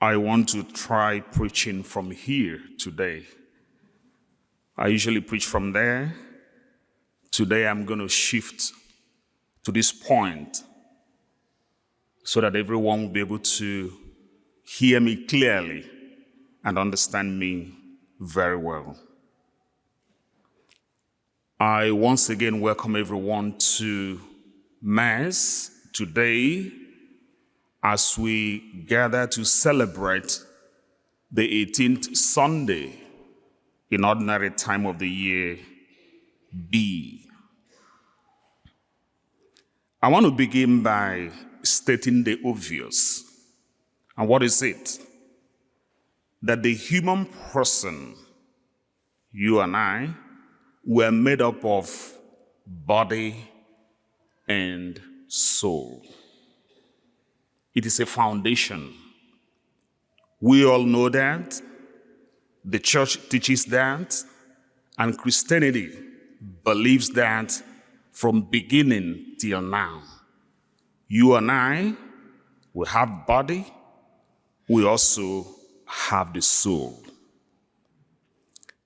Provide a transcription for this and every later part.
I want to try preaching from here today. I usually preach from there. Today I'm going to shift to this point so that everyone will be able to hear me clearly and understand me very well. I once again welcome everyone to Mass today as we gather to celebrate the 18th Sunday in ordinary time of the year B. I want to begin by stating the obvious. And what is it? That the human person, you and I, were made up of body and soul. It is a foundation. We all know that. The church teaches that. And Christianity believes that from beginning till now. You and I, we have body. We also have the soul.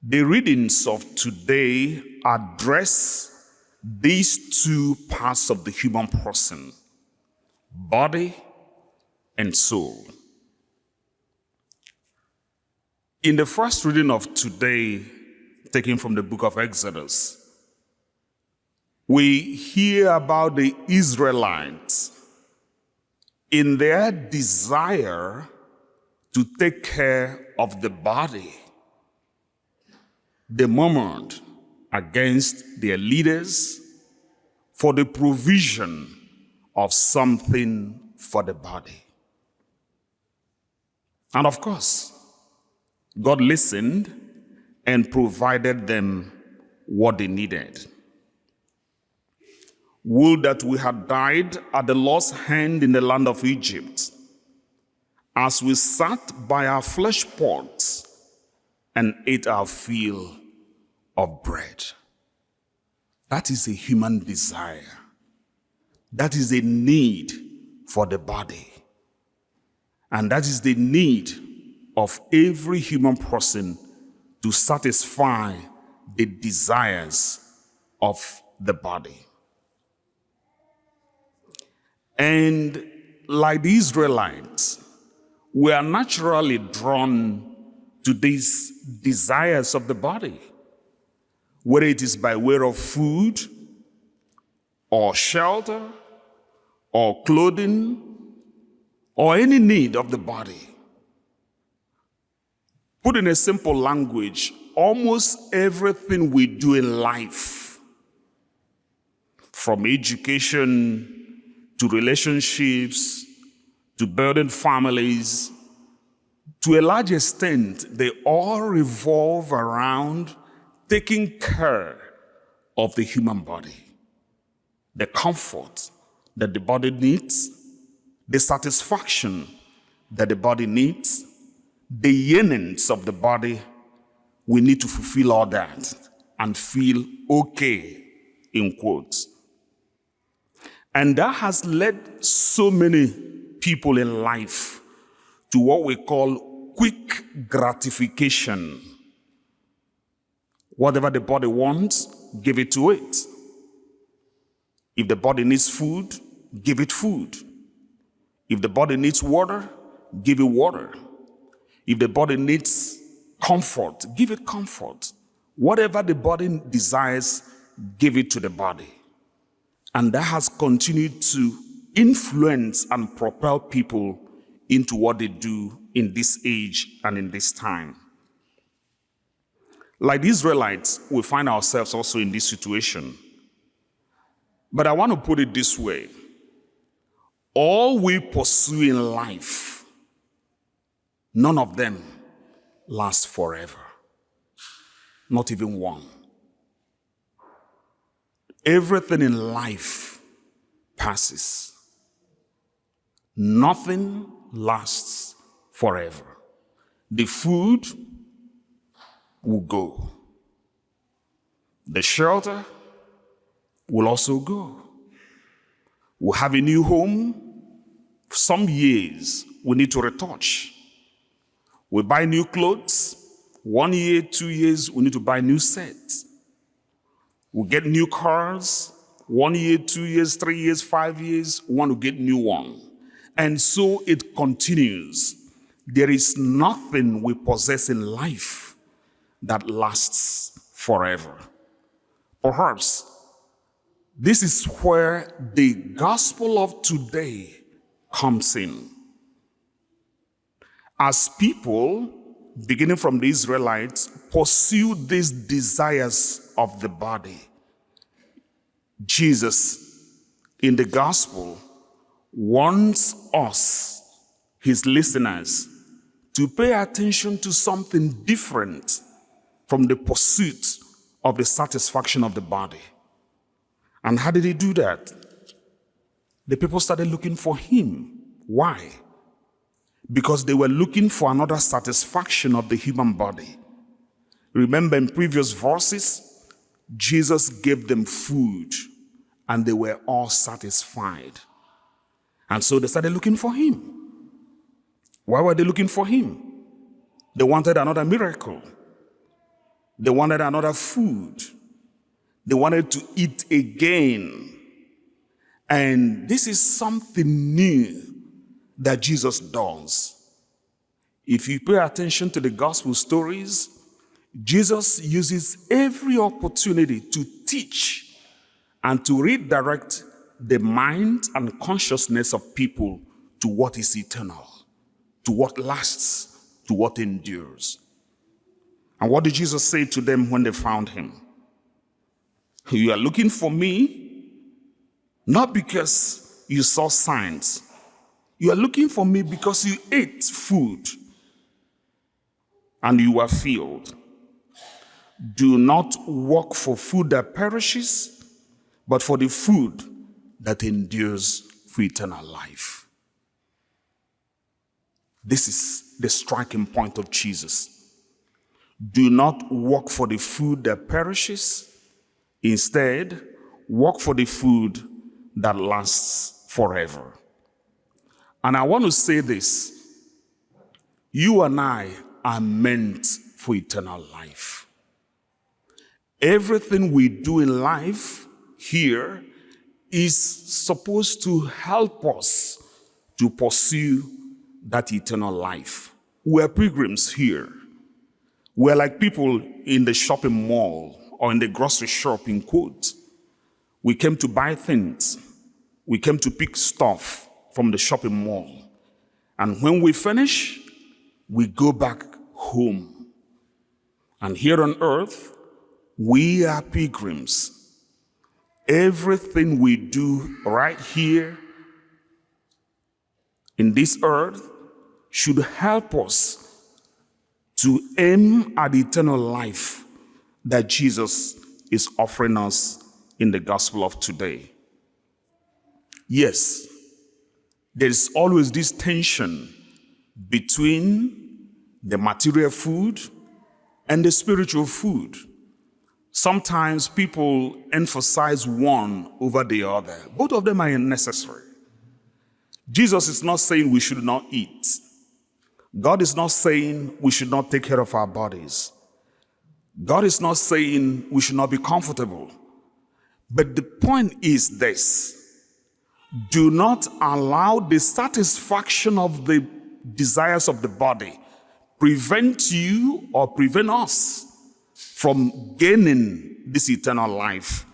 The readings of today address these two parts of the human person, body and soul. In the first reading of today, taken from the book of Exodus, we hear about the Israelites in their desire to take care of the body. They murmured against their leaders for the provision of something for the body. And of course, God listened and provided them what they needed. Would that we had died at the Lord's hand in the land of Egypt, as we sat by our flesh pots and ate our fill of bread. That is a human desire. That is a need for the body. And that is the need of every human person to satisfy the desires of the body. And like the Israelites, we are naturally drawn to these desires of the body, whether it is by way of food or shelter or clothing or any need of the body. Put in a simple language, almost everything we do in life, from education to relationships to building families, to a large extent, they all revolve around taking care of the human body, the comfort that the body needs, the satisfaction that the body needs, the yearnings of the body. We need to fulfill all that and feel okay, in quotes. And that has led so many people in life to what we call quick gratification. Whatever the body wants, give it to it. If the body needs food, give it food. If the body needs water, give it water. If the body needs comfort, give it comfort. Whatever the body desires, give it to the body. And that has continued to influence and propel people into what they do in this age and in this time. Like the Israelites, we find ourselves also in this situation. But I want to put it this way. All we pursue in life, none of them last forever. Not even one. Everything in life passes. Nothing lasts forever. The food will go. The shelter will also go. We'll have a new home. Some years we need to retouch. We buy new clothes. 1 year, 2 years, we need to buy new sets. We get new cars. 1 year, 2 years, 3 years, 5 years, we want to get new one. And so it continues. There is nothing we possess in life that lasts forever. Perhaps this is where the gospel of today comes in. As people, beginning from the Israelites, pursue these desires of the body, Jesus, in the gospel, wants us, his listeners, to pay attention to something different from the pursuit of the satisfaction of the body. And how did he do that? The people started looking for him. Why? Because they were looking for another satisfaction of the human body. Remember in previous verses, Jesus gave them food and they were all satisfied. And so they started looking for him. Why were they looking for him? They wanted another miracle. They wanted another food. They wanted to eat again. And this is something new that Jesus does. If you pay attention to the gospel stories, Jesus uses every opportunity to teach and to redirect the mind and consciousness of people to what is eternal, to what lasts, to what endures. And what did Jesus say to them when they found him? You are looking for me, not because you saw signs. You are looking for me because you ate food and you were filled. Do not work for food that perishes, but for the food that endures for eternal life. This is the striking point of Jesus. Do not work for the food that perishes. Instead, work for the food that lasts forever. And I want to say this. You and I are meant for eternal life. Everything we do in life here is supposed to help us to pursue that eternal life. We're pilgrims here. We're like people in the shopping mall or in the grocery shop, in quotes. We came to buy things. We came to pick stuff from the shopping mall. And when we finish, we go back home. And here on earth, we are pilgrims. Everything we do right here in this earth should help us to aim at eternal life that Jesus is offering us in the gospel of today. Yes, there is always this tension between the material food and the spiritual food. Sometimes people emphasize one over the other. Both of them are necessary. Jesus is not saying we should not eat. God is not saying we should not take care of our bodies. God is not saying we should not be comfortable. But the point is this. Do not allow the satisfaction of the desires of the body prevent you or prevent us from gaining this eternal life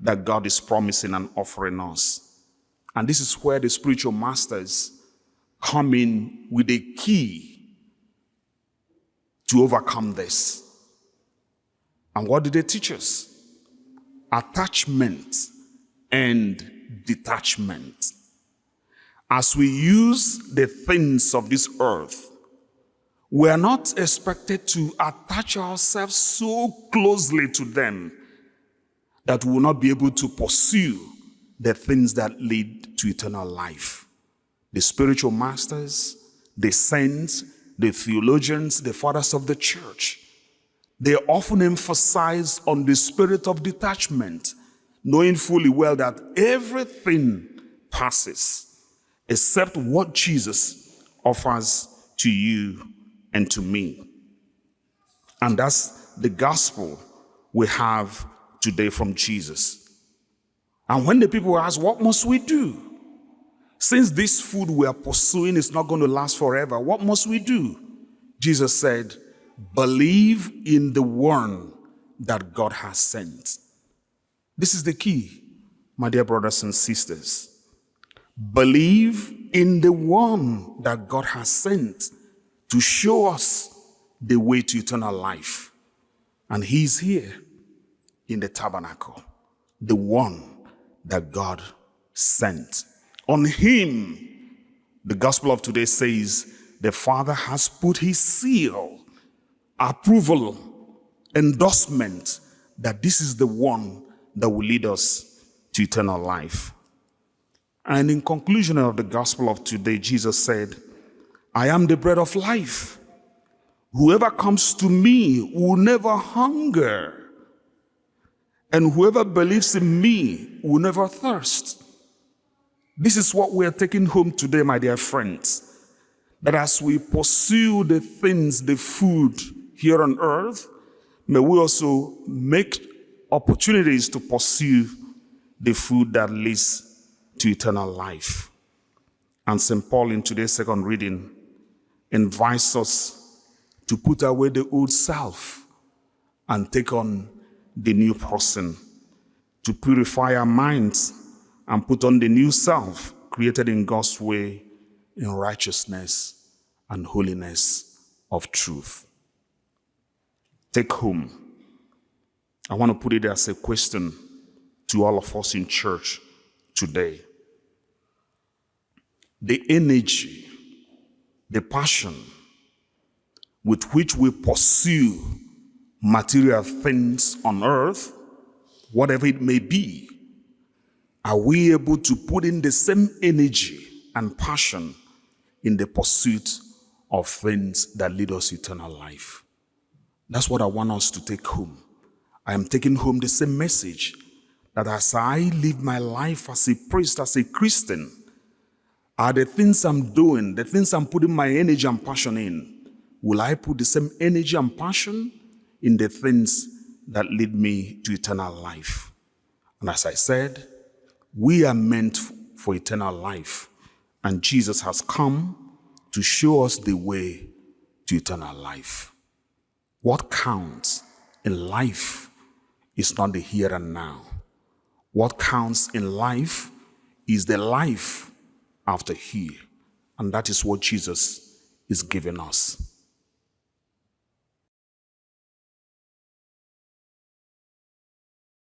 that God is promising and offering us. And this is where the spiritual masters come in with a key to overcome this. And what did they teach us? Attachment and detachment. As we use the things of this earth, we are not expected to attach ourselves so closely to them that we will not be able to pursue the things that lead to eternal life. The spiritual masters, the saints, the theologians, the fathers of the church, they often emphasize on the spirit of detachment, knowing fully well that everything passes except what Jesus offers to you and to me. And that's the gospel we have today from Jesus. And when the people ask, what must we do? Since this food we are pursuing is not going to last forever, what must we do? Jesus said, believe in the one that God has sent. This is the key, my dear brothers and sisters. Believe in the one that God has sent to show us the way to eternal life. And he's here in the tabernacle, the one that God sent. On him, the gospel of today says, the Father has put his seal, approval, endorsement that this is the one that will lead us to eternal life. And in conclusion of the gospel of today, Jesus said, I am the bread of life. Whoever comes to me will never hunger, and whoever believes in me will never thirst. This is what we are taking home today, my dear friends. That as we pursue the things, the food here on earth, may we also make opportunities to pursue the food that leads to eternal life. And St. Paul in today's second reading invites us to put away the old self and take on the new person, to purify our minds and put on the new self created in God's way, in righteousness and holiness of truth. Take home. I want to put it as a question to all of us in church today. The energy, the passion with which we pursue material things on earth, whatever it may be, are we able to put in the same energy and passion in the pursuit of things that lead us to eternal life? That's what I want us to take home. I am taking home the same message, that as I live my life as a priest, as a Christian, are the things I'm doing, the things I'm putting my energy and passion in, will I put the same energy and passion in the things that lead me to eternal life? And as I said, we are meant for eternal life, and Jesus has come to show us the way to eternal life. What counts in life is not the here and now. What counts in life is the life after here, and that is what Jesus is giving us.